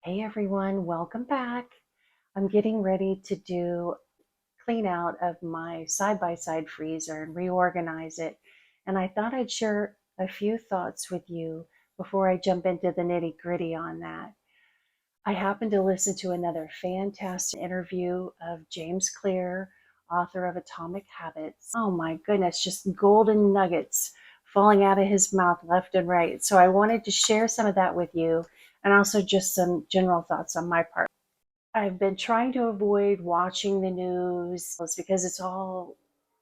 Hey everyone, welcome back. I'm getting ready to do clean out of my side-by-side freezer and reorganize it. And I thought I'd share a few thoughts with you before I jump into the nitty-gritty on that. I happened to listen to another fantastic interview of James Clear, author of Atomic Habits. Oh my goodness, just golden nuggets falling out of his mouth left and right. So I wanted to share some of that with you and also just some general thoughts on my part. I've been trying to avoid watching the news because it's all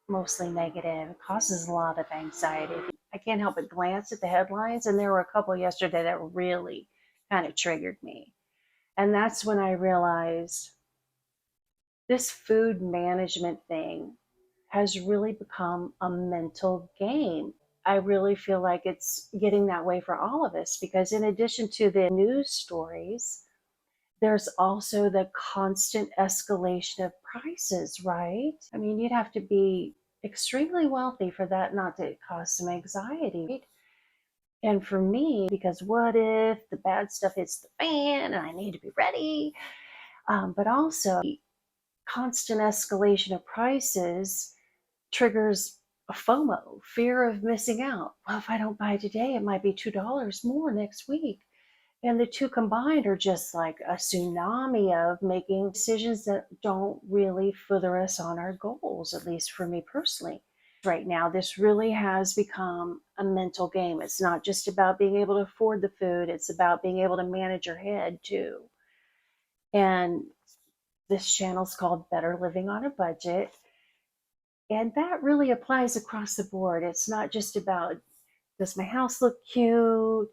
mostly negative. It causes a lot of anxiety. I can't help but glance at the headlines, and there were a couple yesterday that really kind of triggered me. And that's when I realized this food management thing has really become a mental game. I really feel like it's getting that way for all of us because, in addition to the news stories, there's also the constant escalation of prices, right? I mean, you'd have to be extremely wealthy for that not to cause some anxiety, right? And for me, because what if the bad stuff hits the fan and I need to be ready? But also, constant escalation of prices triggers a FOMO, fear of missing out. Well, if I don't buy today, it might be $2 more next week. And the two combined are just like a tsunami of making decisions that don't really further us on our goals, at least for me personally. Right now, this really has become a mental game. It's not just about being able to afford the food, it's about being able to manage your head too. And this channel's called Better Living on a Budget. And that really applies across the board. It's not just about, does my house look cute?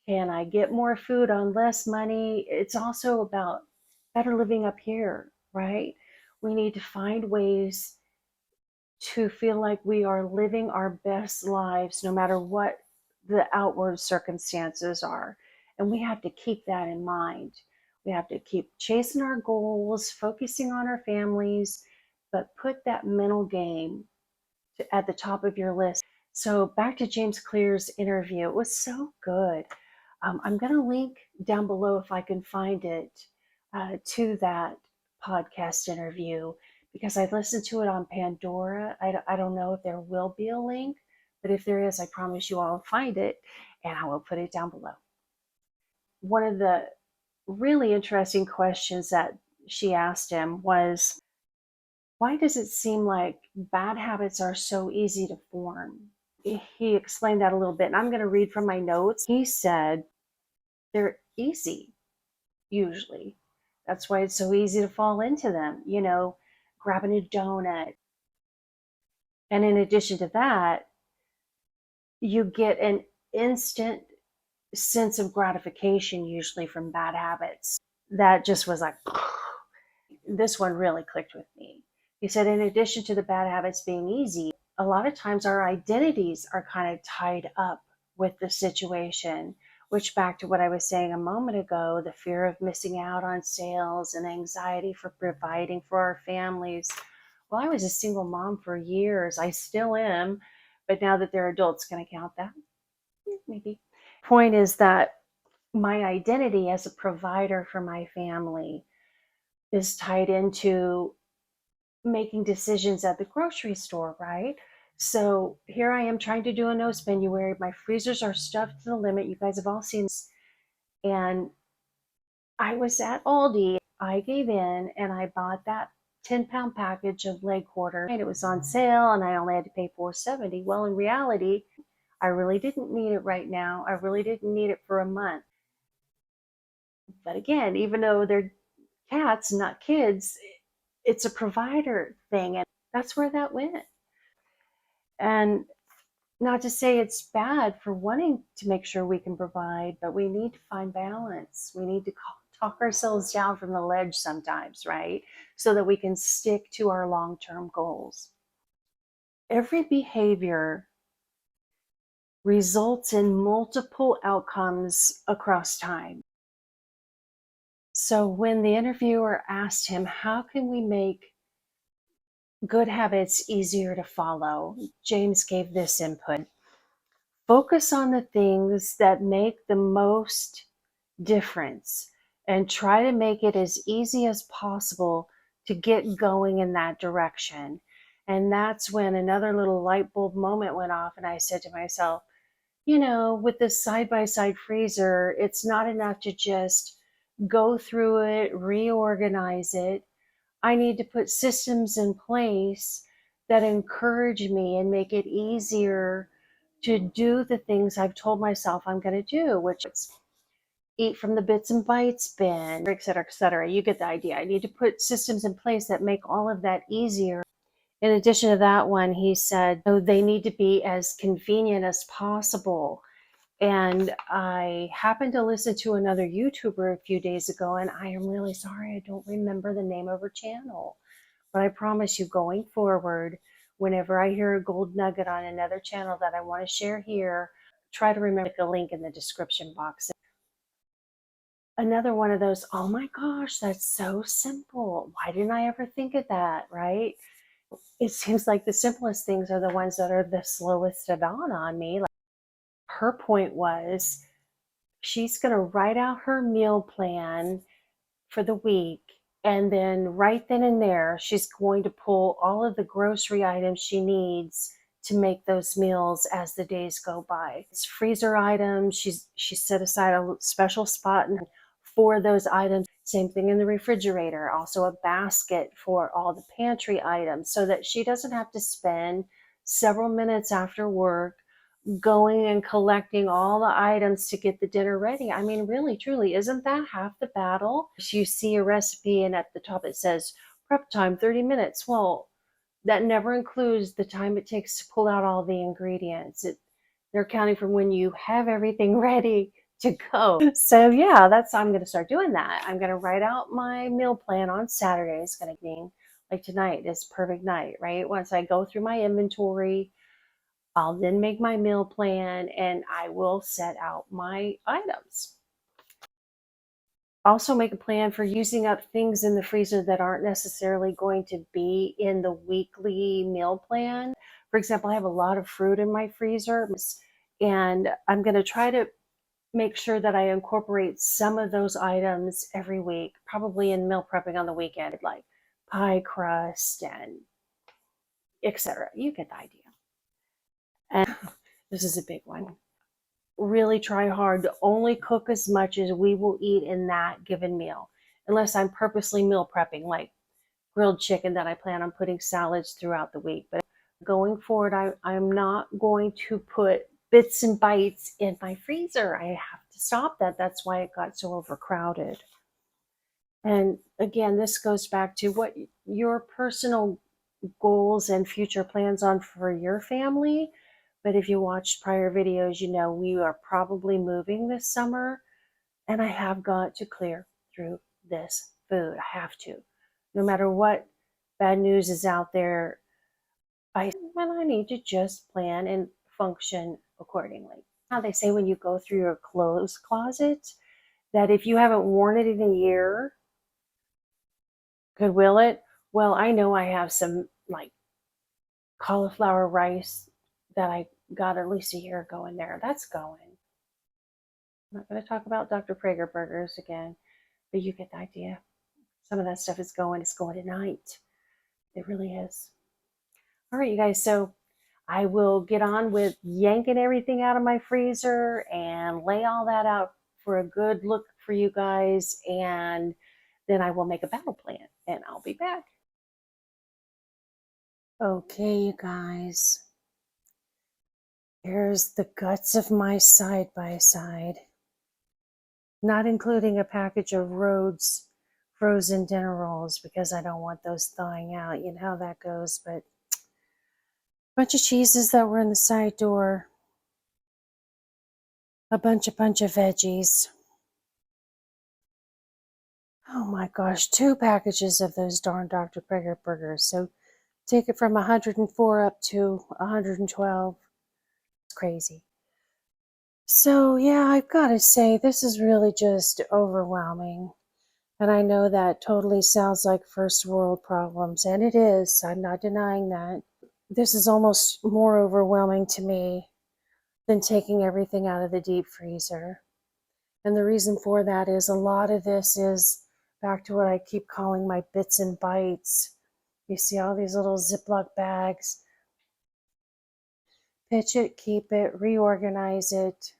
Can I get more food on less money? It's also about better living up here, right? We need to find ways to feel like we are living our best lives no matter what the outward circumstances are. And we have to keep that in mind. We have to keep chasing our goals, focusing on our families, but put that mental game at the top of your list. So back to James Clear's interview. It was so good. I'm going to link down below if I can find it to that podcast interview because I listened to it on Pandora. I don't know if there will be a link, but if there is, I promise you I'll find it and I will put it down below. One of the really interesting questions that she asked him was, why does it seem like bad habits are so easy to form? He explained that a little bit, and I'm going to read from my notes. He said, they're easy, usually. That's why it's so easy to fall into them, grabbing a donut. And in addition to that, you get an instant sense of gratification, usually from bad habits. That just was like, this one really clicked with me. He said, in addition to the bad habits being easy, a lot of times our identities are kind of tied up with the situation, which back to what I was saying a moment ago, the fear of missing out on sales and anxiety for providing for our families. Well, I was a single mom for years. I still am, but now that they're adults, can I count that? Maybe. Point is that my identity as a provider for my family is tied into making decisions at the grocery store, right? So here I am trying to do a no spenduary. My freezers are stuffed to the limit. You guys have all seen this. And I was at Aldi. I gave in and I bought that 10-pound package of leg quarter. And it was on sale and I only had to pay $4.70. Well, in reality, I really didn't need it right now. I really didn't need it for a month. But again, even though they're cats, not kids, it's a provider thing. And that's where that went. And not to say it's bad for wanting to make sure we can provide, but we need to find balance. We need to talk ourselves down from the ledge sometimes, right? So that we can stick to our long term goals. Every behavior results in multiple outcomes across time. So when the interviewer asked him, how can we make good habits easier to follow? James gave this input. Focus on the things that make the most difference and try to make it as easy as possible to get going in that direction. And that's when another little light bulb moment went off, and I said to myself, with this side by side freezer, it's not enough to just go through it, reorganize it. I need to put systems in place that encourage me and make it easier to do the things I've told myself I'm going to do, which is eat from the bits and bytes bin, et cetera, et cetera. You get the idea. I need to put systems in place that make all of that easier. In addition to that one, he said, oh, they need to be as convenient as possible. And I happened to listen to another YouTuber a few days ago, and I am really sorry I don't remember the name of her channel. But I promise you, going forward, whenever I hear a gold nugget on another channel that I want to share here, try to remember the link in the description box. Another one of those, oh my gosh, that's so simple. Why didn't I ever think of that, right? It seems like the simplest things are the ones that are the slowest to dawn on me. Like, her point was she's going to write out her meal plan for the week. And then right then and there, she's going to pull all of the grocery items she needs to make those meals as the days go by. It's freezer items. She set aside a special spot for those items. Same thing in the refrigerator. Also a basket for all the pantry items so that she doesn't have to spend several minutes after work going and collecting all the items to get the dinner ready. I mean, really, truly, isn't that half the battle? You see a recipe and at the top it says prep time 30 minutes. Well, that never includes the time it takes to pull out all the ingredients. They're counting from when you have everything ready to go. So yeah, I'm going to start doing that. I'm going to write out my meal plan on Saturday. It's going to be like tonight is perfect night, right? Once I go through my inventory, I'll then make my meal plan and I will set out my items. Also make a plan for using up things in the freezer that aren't necessarily going to be in the weekly meal plan. For example, I have a lot of fruit in my freezer, and I'm going to try to make sure that I incorporate some of those items every week, probably in meal prepping on the weekend, like pie crust and etc. You get the idea. And this is a big one. Really try hard to only cook as much as we will eat in that given meal, unless I'm purposely meal prepping, like grilled chicken that I plan on putting salads throughout the week. But going forward, I'm not going to put bits and bites in my freezer. I have to stop that. That's why it got so overcrowded. And again, this goes back to what your personal goals and future plans on for your family. But if you watched prior videos, you know we are probably moving this summer, and I have got to clear through this food. I have to. No matter what bad news is out there, I need to just plan and function accordingly. How they say when you go through your clothes closet, that if you haven't worn it in a year, Goodwill it. Well, I know I have some like cauliflower rice that I got at least a year ago in there. That's going. I'm not going to talk about Dr. Prager burgers again, but you get the idea. Some of that stuff is going. It's going tonight. It really is. All right, you guys. So I will get on with yanking everything out of my freezer and lay all that out for a good look for you guys. And then I will make a battle plan and I'll be back. Okay, you guys. Here's the guts of my side by side, not including a package of Rhodes frozen dinner rolls because I don't want those thawing out. You know how that goes, but a bunch of cheeses that were in the side door, a bunch of veggies. Oh my gosh, 2 packages of those darn Dr. Prager burgers. So take it from 104 up to 112. It's crazy. So yeah, I've got to say, this is really just overwhelming. And I know that totally sounds like first world problems, and it is. I'm not denying that. This is almost more overwhelming to me than taking everything out of the deep freezer. And the reason for that is a lot of this is back to what I keep calling my bits and bytes. You see all these little Ziploc bags. Pitch it, keep it, reorganize it,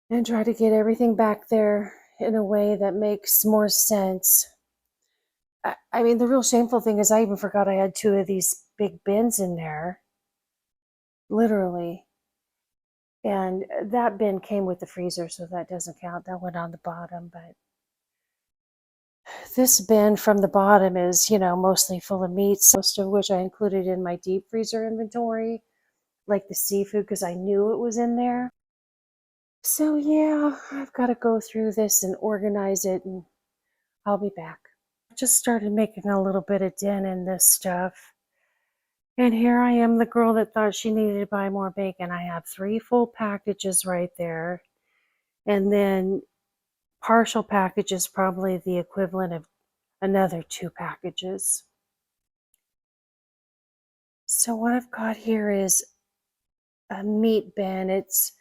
and try to get everything back there in a way that makes more sense. I mean, the real shameful thing is I even forgot I had two of these big bins in there, literally. And that bin came with the freezer, so that doesn't count. That went on the bottom. But this bin from the bottom is, mostly full of meats, most of which I included in my deep freezer inventory, like the seafood, because I knew it was in there. So yeah, I've got to go through this and organize it, and I'll be back. I just started making a little bit of dent in this stuff. And here I am, the girl that thought she needed to buy more bacon. I have 3 full packages right there. And then partial packages, probably the equivalent of another 2 packages. So what I've got here is a meat bin. It's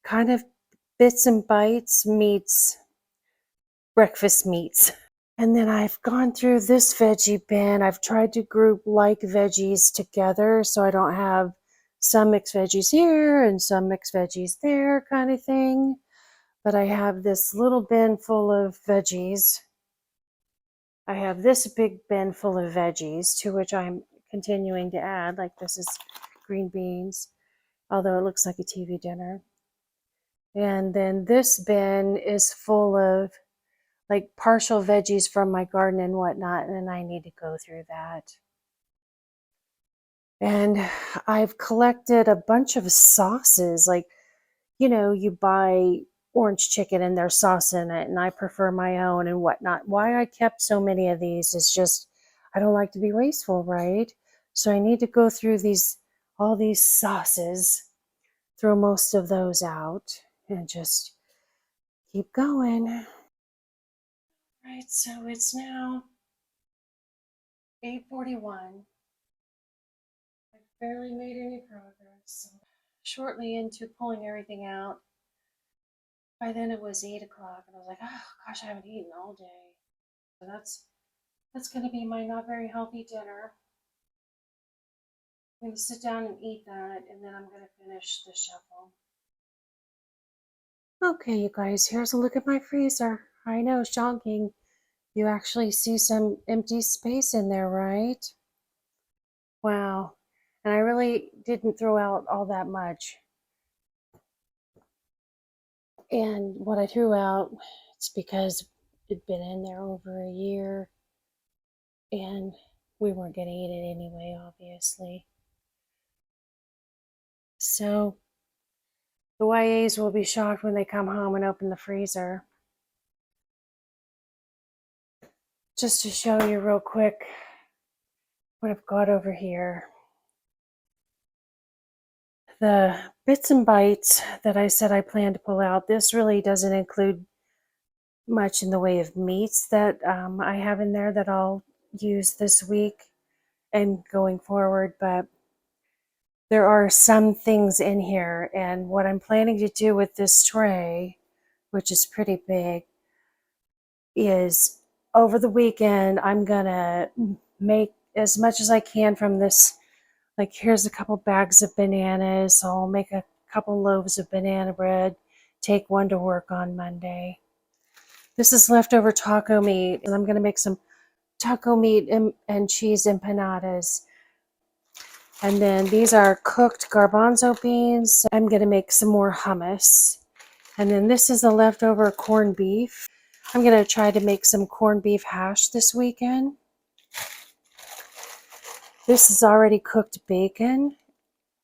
kind of bits and bites meets breakfast meats. And then I've gone through this veggie bin. I've tried to group like veggies together so I don't have some mixed veggies here and some mixed veggies there kind of thing. But I have this little bin full of veggies. I have this big bin full of veggies, to which I'm continuing to add, like this is green beans, although it looks like a TV dinner. And then this bin is full of like partial veggies from my garden and whatnot, and I need to go through that. And I've collected a bunch of sauces, like, you buy orange chicken and there's sauce in it, and I prefer my own and whatnot. Why I kept so many of these is just, I don't like to be wasteful, right? So I need to go through all these sauces, throw most of those out, and just keep going. Right, so it's now 8:41. I've barely made any progress. Shortly into pulling everything out, by then it was 8 o'clock, and I was like, oh gosh, I haven't eaten all day. So that's going to be my not very healthy dinner. I'm going to sit down and eat that, and then I'm going to finish the shuffle. Okay, you guys, here's a look at my freezer. I know, shocking. You actually see some empty space in there, right? Wow. And I really didn't throw out all that much. And what I threw out, it's because it'd been in there over a year and we weren't going to eat it anyway, obviously. So the YAs will be shocked when they come home and open the freezer. Just to show you real quick what I've got over here. The bits and bites that I said I plan to pull out, this really doesn't include much in the way of meats that I have in there that I'll use this week and going forward, but there are some things in here, and what I'm planning to do with this tray, which is pretty big, is over the weekend I'm gonna make as much as I can from this. Like, here's a couple bags of bananas, so I'll make a couple loaves of banana bread, take one to work on Monday. This is leftover taco meat, and I'm gonna make some taco meat and cheese empanadas. And then these are cooked garbanzo beans. I'm going to make some more hummus. And then this is the leftover corned beef. I'm going to try to make some corned beef hash this weekend. This is already cooked bacon.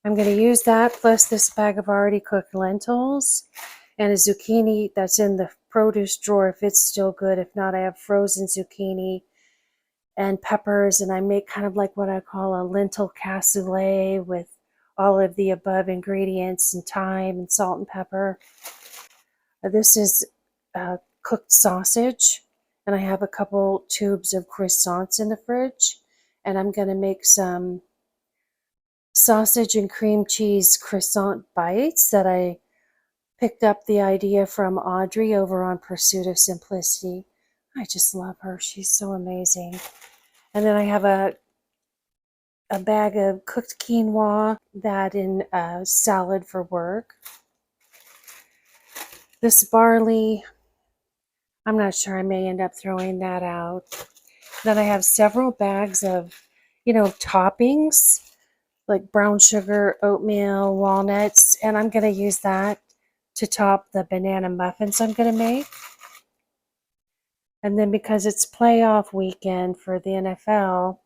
I'm going to use that plus this bag of already cooked lentils and a zucchini that's in the produce drawer if it's still good. If not, I have frozen zucchini and peppers, and I make kind of like what I call a lentil cassoulet with all of the above ingredients and thyme and salt and pepper. This is cooked sausage, and I have a couple tubes of croissants in the fridge, and I'm going to make some sausage and cream cheese croissant bites that I picked up the idea from Audrey over on Pursuit of Simplicity. I just love her. She's so amazing. And then I have a bag of cooked quinoa, that in a salad for work. This barley, I'm not sure, I may end up throwing that out. Then I have several bags of, toppings, like brown sugar, oatmeal, walnuts, and I'm going to use that to top the banana muffins I'm going to make. And then because it's playoff weekend for the NFL,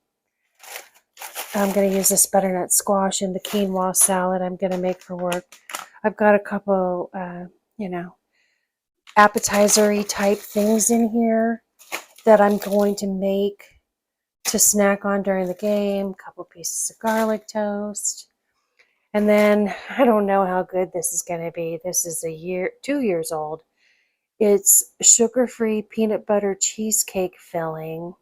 I'm going to use this butternut squash in the quinoa salad I'm going to make for work. I've got a couple, appetizer-y type things in here that I'm going to make to snack on during the game. A couple pieces of garlic toast. And then I don't know how good this is going to be. This is 2 years old. It's sugar-free peanut butter cheesecake filling.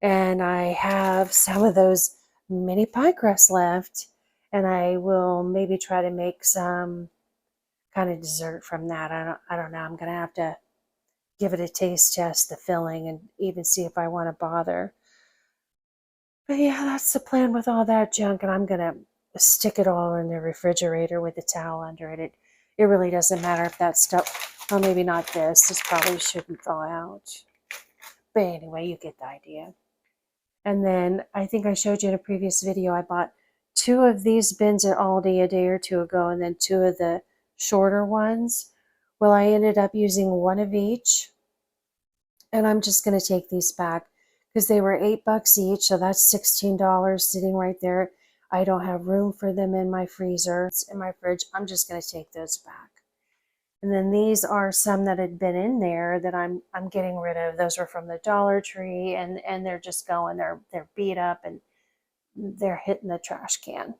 And I have some of those mini pie crusts left. And I will maybe try to make some kind of dessert from that. I don't know. I'm going to have to give it a taste test, the filling, and even see if I want to bother. But yeah, that's the plan with all that junk. And I'm going to stick it all in the refrigerator with a towel under it. It really doesn't matter if that stuff, well, maybe not this. This probably shouldn't thaw out. But anyway, you get the idea. And then I think I showed you in a previous video, I bought 2 of these bins at Aldi a day or 2 ago, and then 2 of the shorter ones. Well, I ended up using 1 of each, and I'm just going to take these back because they were $8 each, so that's $16 sitting right there. I don't have room for them in my freezer, in my fridge. I'm just going to take those back. And then these are some that had been in there that I'm getting rid of. Those were from the Dollar Tree, and they're just going. They're beat up and they're hitting the trash can.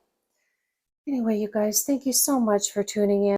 Anyway, you guys, thank you so much for tuning in.